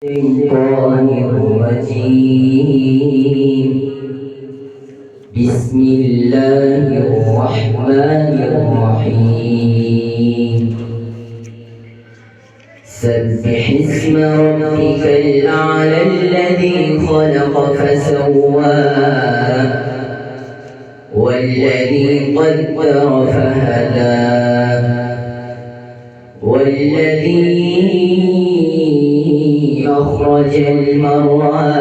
الشيطان الرجيم. بسم الله الرحمن الرحيم. سبح اسم ربك الأعلى الذي خلق فسوى والذي قدر فهدى والذي أخرج المرعى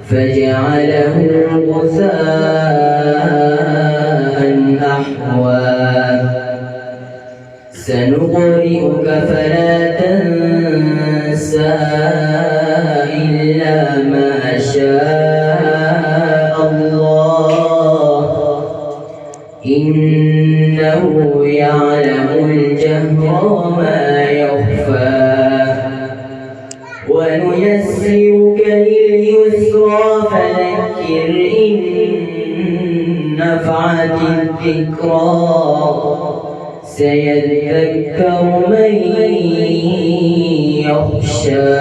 فجعله غثاء أحوى سنقرئك فلا تنسى إلا ما شاء الله إنه يعلم الجهر وما يخفى ونيسرك لليسرى فذكر إن نفعت الذكرى سيذكر من يخشى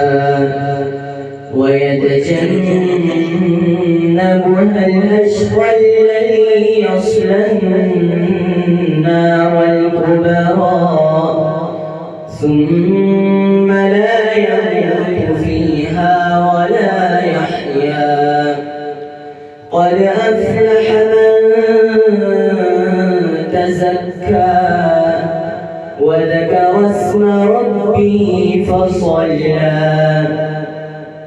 ويتجنبها الأشقى الذي يصلى النار الكبرى ثم لا يموت فيها ولا يحيا قد أفلح من تزكى وذكر اسم ربه فصلى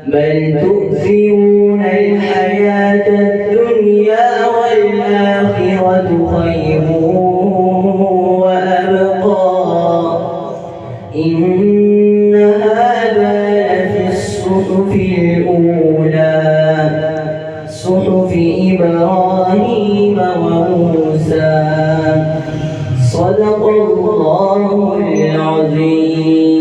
بل تؤثرون الحياة الدنيا والآخرة خير وأبقى إن هذا لفي الصحف الأولى صحف إبراهيم وموسى صدق الله العظيم.